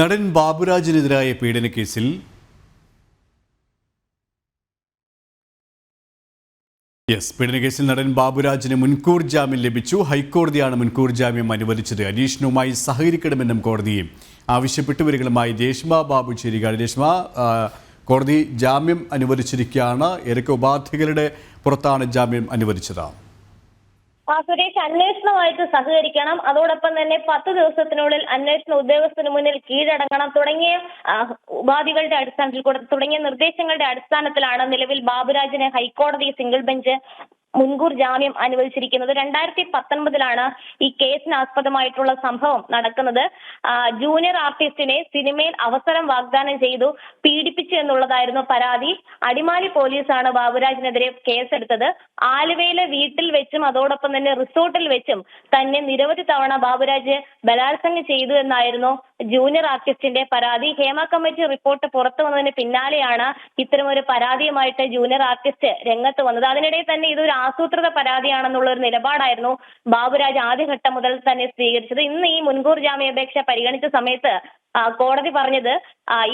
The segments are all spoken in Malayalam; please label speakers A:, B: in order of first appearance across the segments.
A: നടൻ ബാബുരാജിനെതിരായ പീഡനക്കേസിൽ പീഡനക്കേസിൽ നടൻ ബാബുരാജിന് മുൻകൂർ ജാമ്യം ലഭിച്ചു. ഹൈക്കോടതിയാണ് മുൻകൂർ ജാമ്യം അനുവദിച്ചത്. അന്വേഷണവുമായി സഹകരിക്കണമെന്നും കോടതിയെ ആവശ്യപ്പെട്ടു. വരികളുമായി രേഷ്മ ബാബു ചേരുകയാണ്. രേഷ്മ, കോടതി ജാമ്യം അനുവദിച്ചിരിക്കുകയാണ്. ഏതൊക്കെ ഉപാധികളുടെ പുറത്താണ് ജാമ്യം അനുവദിച്ചത്?
B: സുരേഷ്, അന്വേഷണവുമായിട്ട് സഹകരിക്കണം, അതോടൊപ്പം തന്നെ 10 ദിവസത്തിനുള്ളിൽ അന്വേഷണ ഉദ്യോഗസ്ഥന് മുന്നിൽ കീഴടങ്ങണം തുടങ്ങിയ ഉപാധികളുടെ അടിസ്ഥാനത്തിൽ തുടങ്ങിയ നിർദ്ദേശങ്ങളുടെ അടിസ്ഥാനത്തിലാണ് നിലവിൽ ബാബുരാജിന് ഹൈക്കോടതി സിംഗിൾ ബെഞ്ച് മുൻകൂർ ജാമ്യം അനുവദിച്ചിരിക്കുന്നത്. 2019 ഈ കേസിന് ആസ്പദമായിട്ടുള്ള സംഭവം നടക്കുന്നത്. ജൂനിയർ ആർട്ടിസ്റ്റിനെ സിനിമയിൽ അവസരം വാഗ്ദാനം ചെയ്തു പീഡിപ്പിച്ചു എന്നുള്ളതായിരുന്നു പരാതി. അടിമാലി പോലീസാണ് ബാബുരാജിനെതിരെ കേസെടുത്തത്. ആലുവയിലെ വീട്ടിൽ വെച്ചും അതോടൊപ്പം തന്നെ റിസോർട്ടിൽ വെച്ചും തന്നെ നിരവധി തവണ ബാബുരാജ് ബലാത്സംഗം ചെയ്തു എന്നായിരുന്നു ജൂനിയർ ആർട്ടിസ്റ്റിന്റെ പരാതി. ഹേമ കമ്മിറ്റി റിപ്പോർട്ട് പുറത്തു വന്നതിന് പിന്നാലെയാണ് ഇത്തരമൊരു പരാതിയുമായിട്ട് ജൂനിയർ ആർട്ടിസ്റ്റ് രംഗത്ത് വന്നത്. അതിനിടെ തന്നെ ഇതൊരു ആസൂത്രിത പരാതിയാണെന്നുള്ള ഒരു നിലപാടായിരുന്നു ബാബുരാജ് ആദ്യഘട്ടം മുതൽ തന്നെ സ്വീകരിച്ചത്. ഇന്ന് ഈ മുൻകൂർ ജാമ്യാപേക്ഷ പരിഗണിച്ച സമയത്ത് കോടതി പറഞ്ഞത്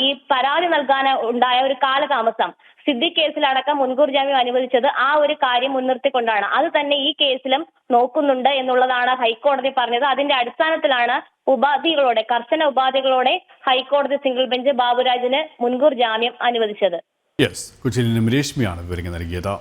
B: ഈ പരാതി നൽകാൻ ഉണ്ടായ ഒരു കാലതാമസം സിദ്ദിഖ് കേസിലടക്കം മുൻകൂർ ജാമ്യം അനുവദിച്ചത് ആ ഒരു കാര്യം മുൻനിർത്തിക്കൊണ്ടാണ്. അത് തന്നെ ഈ കേസിലും നോക്കുന്നുണ്ട് എന്നുള്ളതാണ് ഹൈക്കോടതി പറഞ്ഞത്. അതിന്റെ അടിസ്ഥാനത്തിലാണ് കർശന ഉപാധികളോടെ ഹൈക്കോടതി സിംഗിൾ ബെഞ്ച് ബാബുരാജിന് മുൻകൂർ ജാമ്യം അനുവദിച്ചത്.
A: കൊച്ചിയിൽ നിന്നും രേഷ്മയാണ് വിവരങ്ങൾ നൽകിയത്.